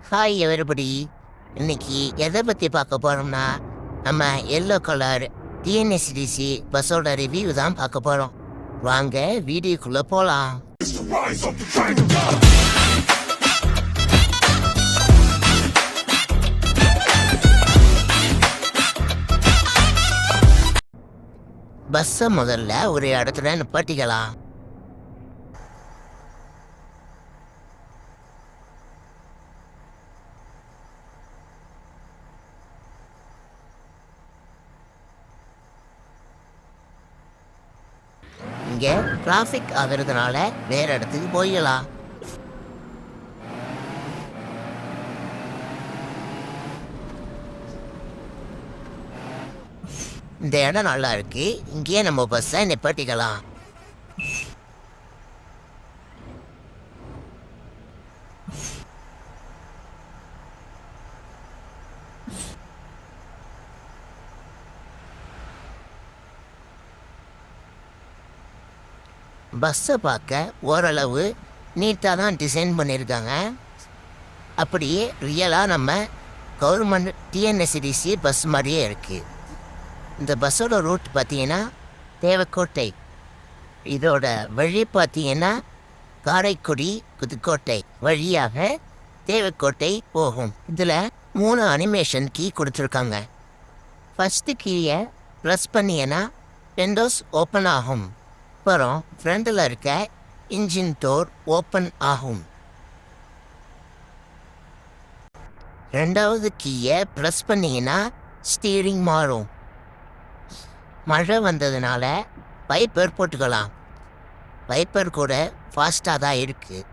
Hi everybody. இன்னைக்கு எதை பற்றி பார்க்க போகிறோம்னா, நம்ம எல்லோ கலர் டிஎன்எஸ்டிசி பஸ்ஸோட ரிவ்யூ தான் பார்க்க போகிறோம். வாங்க வீடியோக்குள்ளே போகலாம். பஸ்ஸை முதல்ல ஒரு இடத்துல நிப்பாட்டிக்கலாம். இங்கே டிராஃபிக் ஆகிறதுனால வேற இடத்துக்கு போயிடலாம். இந்த இடம் நல்லா இருக்கு, இங்கேயே நம்ம பஸ்ஸை நிப்பாட்டிக்கலாம். பஸ்ஸை பார்க்க ஓரளவு நீட்டாக தான் டிசைன் பண்ணியிருக்காங்க. அப்படியே ரியலாக நம்ம கவர்மெண்ட் டிஎன்எஸ்டிசி பஸ் மாதிரியே இருக்குது. இந்த பஸ்ஸோட ரூட் பார்த்தீங்கன்னா தேவக்கோட்டை. இதோட வழி பார்த்தீங்கன்னா காரைக்குடி புதுக்கோட்டை வழியாக தேவக்கோட்டை போகும். இதில் 3 அனிமேஷன் கீ கொடுத்துருக்காங்க. ஃபஸ்ட்டு கீயை ப்ரெஸ் பண்ணிங்கன்னா விண்டோஸ் ஓப்பன் ஆகும். அப்புறம் ஃப்ரண்டில் இருக்க இன்ஜின் டோர் ஓப்பன் ஆகும். 2வது கீயை ப்ரெஸ் பண்ணிங்கன்னா ஸ்டீரிங் மாறும். மழை வந்ததுனால பைப்பர் போட்டுக்கலாம். பைப்பர் கூட ஃபாஸ்ட்டாக தான் இருக்குது.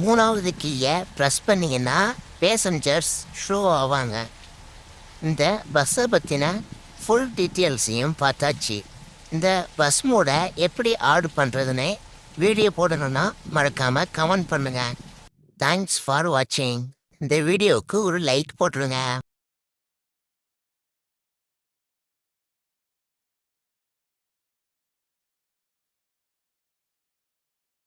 3வது கீயை ப்ரெஸ் பண்ணிங்கன்னா பேசஞ்சர்ஸ் ஷோ ஆவாங்க. இந்த பஸ்ஸை பற்றின ஃபுல் டீட்டெயில்ஸையும் பார்த்தாச்சு. இந்த பஸ் மோடை எப்படி ஆட் பண்ணுறதுன்னு வீடியோ போடணுன்னா மறக்காமல் கமெண்ட் பண்ணுங்கள். தேங்க்ஸ் ஃபார் வாட்சிங். இந்த வீடியோவுக்கு ஒரு லைக் போட்டுருங்க.